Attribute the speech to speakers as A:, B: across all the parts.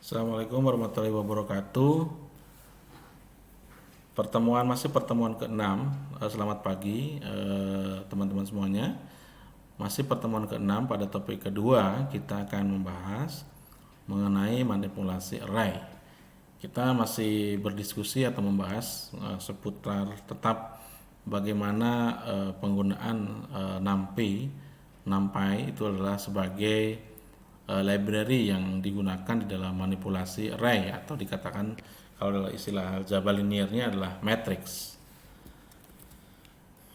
A: Assalamualaikum warahmatullahi wabarakatuh. Pertemuan ke-6. Selamat pagi teman-teman semuanya. Masih pertemuan ke-6, pada topik kedua kita akan membahas mengenai manipulasi array. Kita masih berdiskusi atau membahas seputar tetap bagaimana penggunaan NumPy itu adalah sebagai library yang digunakan di dalam manipulasi array, atau dikatakan kalau dalam istilah Java linearnya adalah matrix.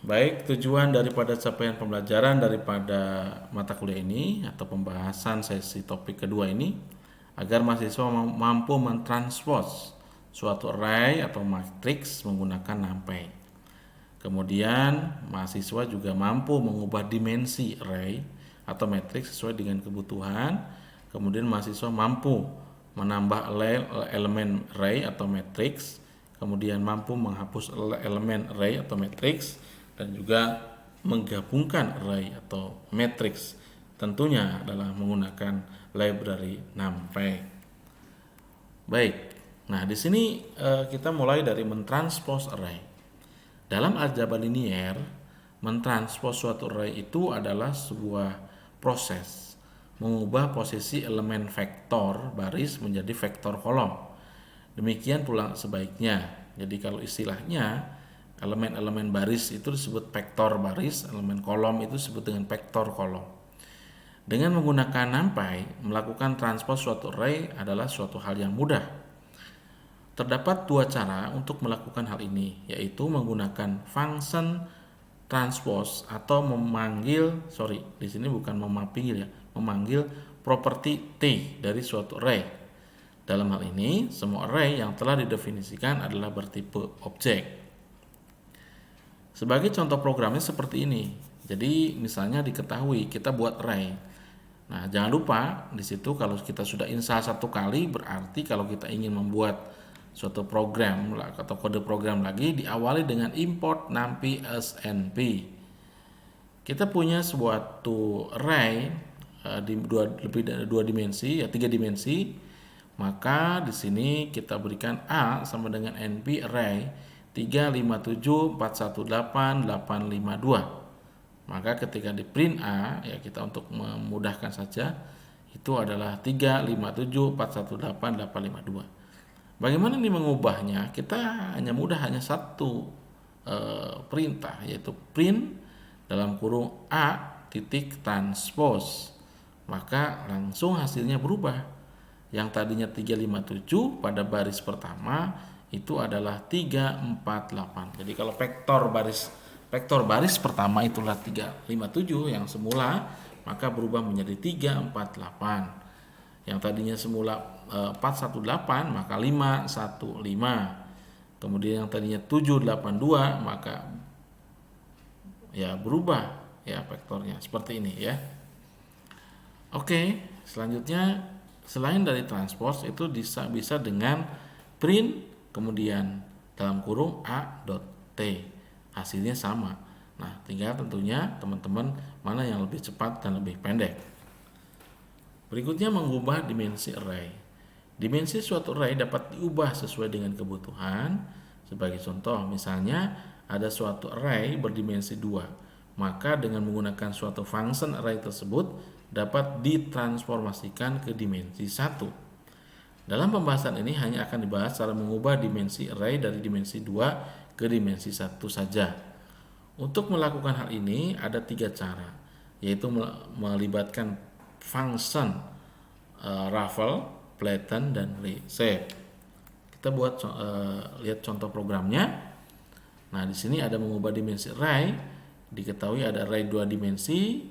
A: Baik, tujuan daripada capaian pembelajaran daripada mata kuliah ini atau pembahasan sesi topik kedua ini agar mahasiswa mampu mentranspose suatu array atau matrix menggunakan NumPy. Kemudian mahasiswa juga mampu mengubah dimensi array atau matrix sesuai dengan kebutuhan. Kemudian mahasiswa mampu menambah elemen array atau matrix, kemudian mampu menghapus elemen array atau matrix, dan juga menggabungkan array atau matrix, tentunya adalah menggunakan library NumPy. Baik, nah di sini kita mulai dari mentranspose array. Dalam aljabar linier, mentranspose suatu array itu adalah sebuah proses mengubah posisi elemen vektor baris menjadi vektor kolom. Demikian pula sebaiknya. Jadi kalau istilahnya elemen-elemen baris itu disebut vektor baris, elemen kolom itu disebut dengan vektor kolom. Dengan menggunakan NumPy, melakukan transpose suatu array adalah suatu hal yang mudah. Terdapat dua cara untuk melakukan hal ini, yaitu menggunakan function transpose atau di sini bukan memanggil properti T dari suatu array. Dalam hal ini, semua array yang telah didefinisikan adalah bertipe objek. Sebagai contoh programnya seperti ini. Jadi misalnya diketahui kita buat array. Nah, jangan lupa di situ kalau kita sudah install satu kali, berarti kalau kita ingin membuat suatu program atau kode program lagi, diawali dengan import numpy as np. Kita punya suatu array di lebih dari tiga dimensi, maka di sini kita berikan a sama dengan np array 357418852. Maka ketika di print a, ya kita untuk memudahkan saja, itu adalah 357418852. Bagaimana ini mengubahnya? Kita hanya satu perintah, yaitu print dalam kurung a titik transpose, maka langsung hasilnya berubah. Yang tadinya 357 pada baris pertama itu adalah 348. Jadi kalau vektor baris pertama itulah 357 yang semula, maka berubah menjadi 348. Yang tadinya semula 418 maka 515. Kemudian yang tadinya 782 maka ya berubah ya vektornya seperti ini ya. Oke, selanjutnya selain dari transpose itu bisa dengan print kemudian dalam kurung a.t. Hasilnya sama. Nah, tinggal tentunya teman-teman mana yang lebih cepat dan lebih pendek. Berikutnya mengubah dimensi array. Dimensi suatu array dapat diubah sesuai dengan kebutuhan. Sebagai contoh, misalnya ada suatu array berdimensi 2, maka dengan menggunakan suatu function array tersebut dapat ditransformasikan ke dimensi 1. Dalam pembahasan ini hanya akan dibahas cara mengubah dimensi array dari dimensi 2 ke dimensi 1 saja. Untuk melakukan hal ini ada 3 cara, yaitu melibatkan function raffle, flatten, dan reshape. Kita lihat contoh programnya. Nah, di sini ada mengubah dimensi array. Diketahui ada array 2 dimensi,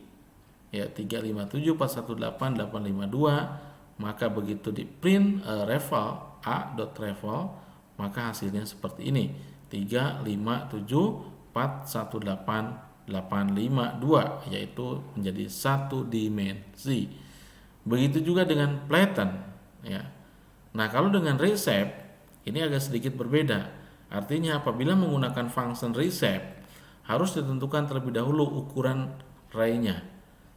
A: ya 357418852. Maka begitu di print raffle a.raffle, maka hasilnya seperti ini, 357418852, yaitu menjadi satu dimensi. Begitu juga dengan flatten ya. Nah, kalau dengan reshape ini agak sedikit berbeda. Artinya apabila menggunakan function reshape harus ditentukan terlebih dahulu ukuran array-nya.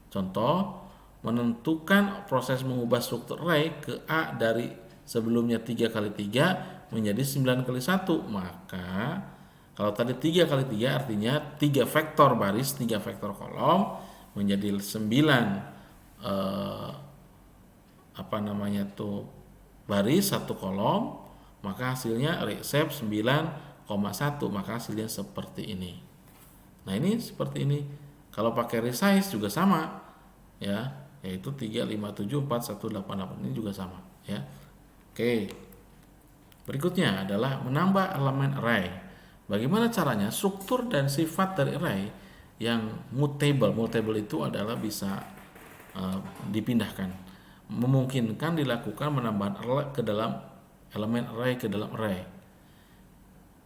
A: Contoh, menentukan proses mengubah struktur array ke A dari sebelumnya 3 kali 3 menjadi 9 kali 1. Maka kalau tadi 3 kali 3 artinya 3 vektor baris, 3 vektor kolom menjadi 9 baris 1 kolom, maka hasilnya resep 9,1, maka hasilnya seperti ini. Nah, ini seperti ini. Kalau pakai resize juga sama ya, yaitu 3, 5, 7, 4, 1, 8, 8. Ini juga sama ya. Oke. Berikutnya adalah menambah elemen array. Bagaimana caranya? Struktur dan sifat dari array yang mutable. Mutable itu adalah bisa dipindahkan. Memungkinkan dilakukan menambah ke dalam elemen array ke dalam array.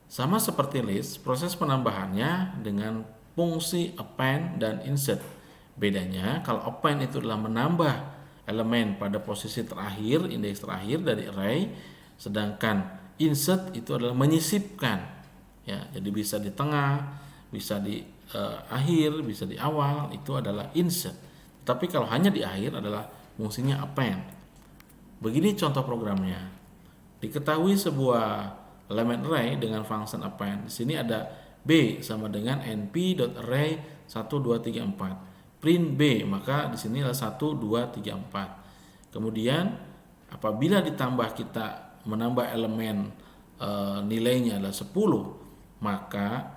A: Sama seperti list, proses penambahannya dengan fungsi append dan insert. Bedanya kalau append itu adalah menambah elemen pada posisi terakhir, indeks terakhir dari array, sedangkan insert itu adalah menyisipkan. Ya, jadi bisa di tengah, bisa di akhir, bisa di awal, itu adalah insert. Tapi kalau hanya di akhir adalah fungsinya append. Begini contoh programnya. Diketahui sebuah elemen array dengan function append. Di sini ada b sama dengan np.array 1 2 3 4. Print b, maka di sini adalah 1 2 3 4. Kemudian apabila ditambah kita menambah elemen nilainya adalah 10, maka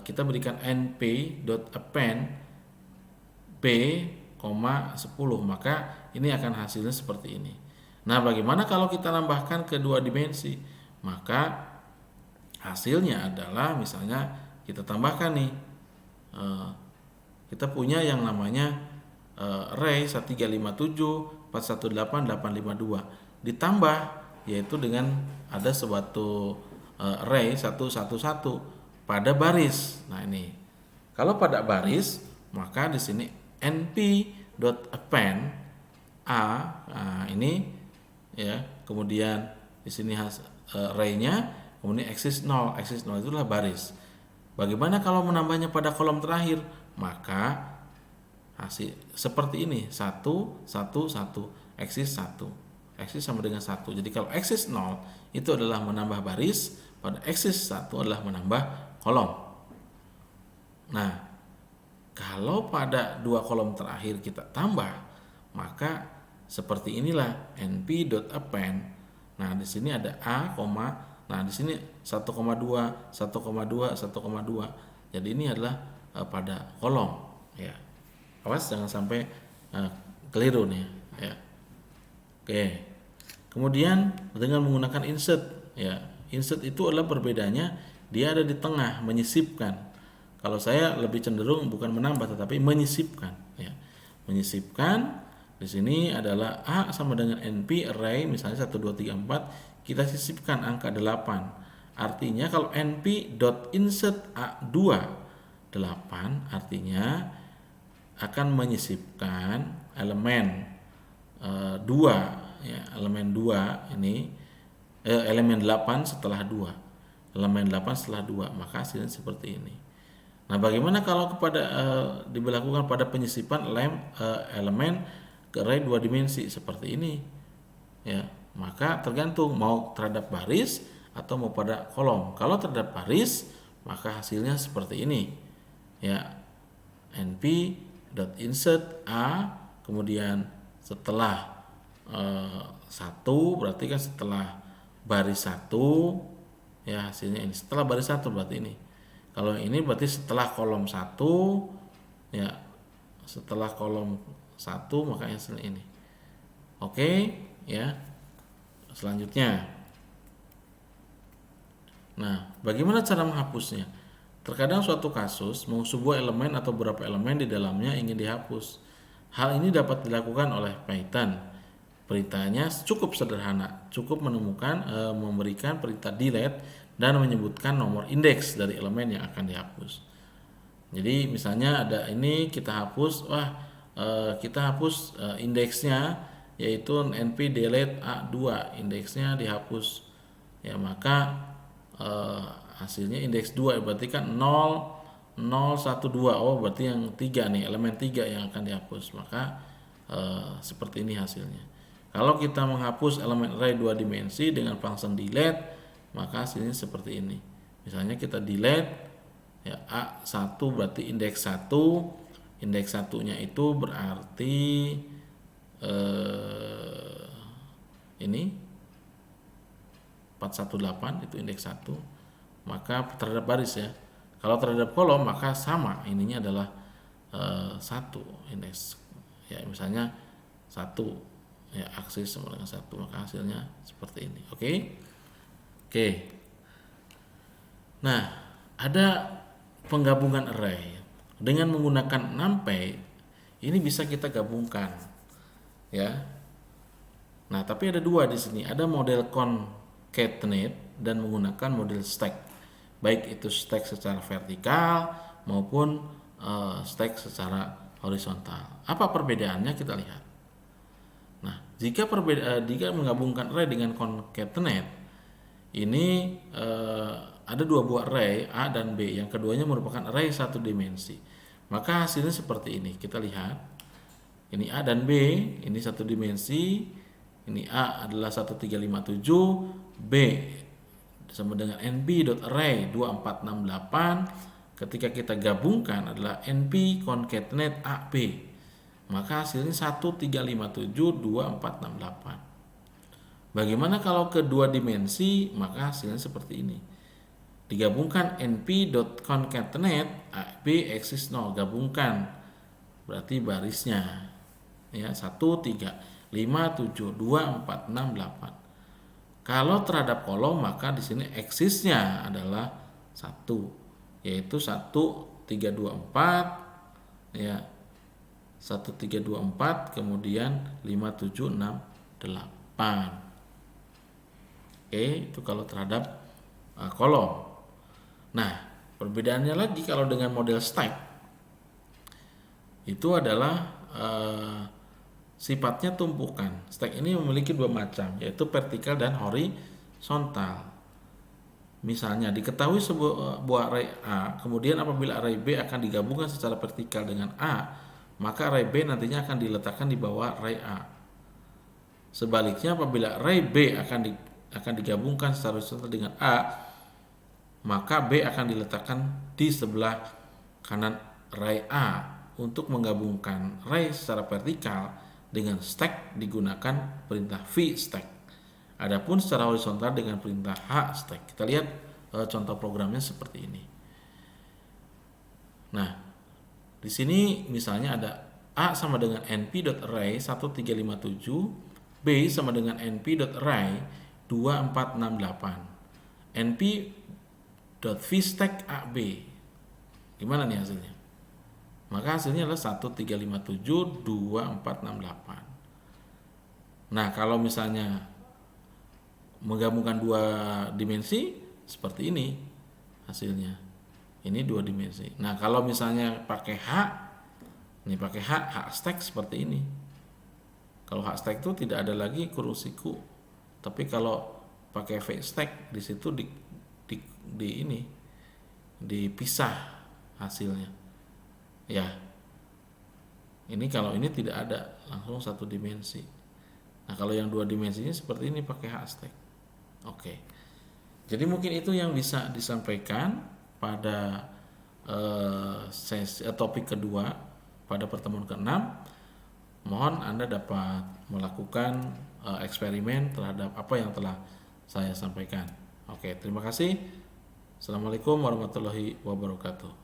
A: kita berikan np.append b, 10, maka ini akan hasilnya seperti ini. Nah, bagaimana kalau kita nambahkan ke dua dimensi? Maka hasilnya adalah misalnya kita tambahkan nih, kita punya yang namanya array 1357 418 852 ditambah, yaitu dengan ada suatu array 111 pada baris. Nah, ini kalau pada baris, maka di sini np.append a, nah ini ya, kemudian di sini array-nya, kemudian axis 0 itu adalah baris. Bagaimana kalau menambahnya pada kolom terakhir? Maka hasil seperti ini, 1 1 1, axis 1, axis sama dengan 1. Jadi kalau axis 0 itu adalah menambah baris, pada axis 1 adalah menambah kolom. Nah, kalau pada dua kolom terakhir kita tambah, maka seperti inilah np.append. Nah, di sini ada a, nah di sini 1,2, 1,2, 1,2. Jadi ini adalah pada kolom ya. Awas jangan sampai keliru nih ya. Oke. Kemudian dengan menggunakan insert ya. Insert itu adalah perbedaannya dia ada di tengah, menyisipkan. Kalau saya lebih cenderung bukan menambah tetapi menyisipkan ya. Menyisipkan di sini adalah a sama dengan np array misalnya 1 2 3 4, kita sisipkan angka 8. Artinya kalau np.insert a2 8 artinya akan menyisipkan elemen 2 ya, elemen 2 ini elemen 8 setelah 2. Elemen 8 setelah 2, maka hasilnya seperti ini. Nah, bagaimana kalau diberlakukan pada penyisipan elemen ke array 2 dimensi seperti ini? Ya, maka tergantung mau terhadap baris atau mau pada kolom. Kalau terhadap baris, maka hasilnya seperti ini. Ya, np.insert a, kemudian setelah 1 berarti kan setelah baris 1 ya, hasilnya ini. Setelah baris 1 berarti ini. Kalau ini berarti setelah kolom 1 ya, setelah kolom 1 maka hasilnya ini. Oke ya. Selanjutnya. Nah, bagaimana cara menghapusnya? Terkadang suatu kasus sebuah elemen atau beberapa elemen di dalamnya ingin dihapus. Hal ini dapat dilakukan oleh Python. Perintahnya cukup sederhana, cukup memberikan perintah delete dan menyebutkan nomor indeks dari elemen yang akan dihapus. Jadi misalnya ada ini kita hapus, kita hapus indeksnya yaitu np delete a2, indeksnya dihapus. Ya, maka hasilnya indeks 2 berarti kan 0 0 1 2. Oh, berarti yang 3 nih, elemen 3 yang akan dihapus. Maka seperti ini hasilnya. Kalau kita menghapus elemen array 2 dimensi dengan function delete, maka hasilnya seperti ini. Misalnya kita delete ya A1 berarti indeks 1. Indeks 1-nya itu berarti ini 418 itu indeks 1. Maka terhadap baris ya. Kalau terhadap kolom maka sama, ininya adalah 1 indeks. Ya misalnya 1 ya aksis sama dengan 1, maka hasilnya seperti ini. Oke. Nah, ada penggabungan array dengan menggunakan NumPy. Ini bisa kita gabungkan ya. Nah, tapi ada dua di sini, ada model concatenate dan menggunakan model stack, baik itu stack secara vertikal maupun stack secara horizontal. Apa perbedaannya, kita lihat. Nah, jika menggabungkan array dengan concatenate, ini ada dua buah array A dan B, yang keduanya merupakan array satu dimensi. Maka hasilnya seperti ini. Kita lihat, ini A dan B, ini satu dimensi. Ini A adalah 1357, B sama dengan np.array 2468. Ketika kita gabungkan adalah np concatenate AB, maka hasilnya 13572468. Bagaimana kalau kedua dimensi? Maka hasilnya seperti ini. Digabungkan np.concatenate AB eksis 0, gabungkan berarti barisnya ya 1 3 5 7 2 4 6 8. Kalau terhadap kolom maka di sini eksisnya adalah 1, yaitu 1 3 2 4 ya. 1 3 2 4 kemudian 5 7 6 8. Itu kalau terhadap kolom. Nah, perbedaannya lagi kalau dengan model stack itu adalah sifatnya tumpukan. Stack ini memiliki dua macam, yaitu vertikal dan horizontal. Misalnya diketahui sebuah array A, kemudian apabila array B akan digabungkan secara vertikal dengan A, maka array B nantinya akan diletakkan di bawah array A. Sebaliknya apabila array B akan digabungkan secara horizontal dengan A, maka B akan diletakkan di sebelah kanan array A. Untuk menggabungkan array secara vertikal dengan stack digunakan perintah vstack. Adapun secara horizontal dengan perintah hstack. Kita lihat contoh programnya seperti ini. Nah, di sini misalnya ada A sama dengan np.array 1357, B sama dengan np.array 2468, np.vstack AB. Gimana nih hasilnya? Maka hasilnya adalah 13572468. Nah, kalau misalnya menggabungkan dua dimensi seperti ini hasilnya. Ini dua dimensi. Nah, kalau misalnya pakai hstack seperti ini. Kalau hstack itu tidak ada lagi kurung siku. Tapi kalau pakai vstack di situ dipisah hasilnya. Ya, ini kalau ini tidak ada, langsung satu dimensi. Nah, kalau yang dua dimensinya seperti ini pakai hstack. Oke. Jadi mungkin itu yang bisa disampaikan pada topik kedua pada pertemuan ke-6. Mohon Anda dapat melakukan eksperimen terhadap apa yang telah saya sampaikan. Oke, terima kasih. Assalamualaikum warahmatullahi wabarakatuh.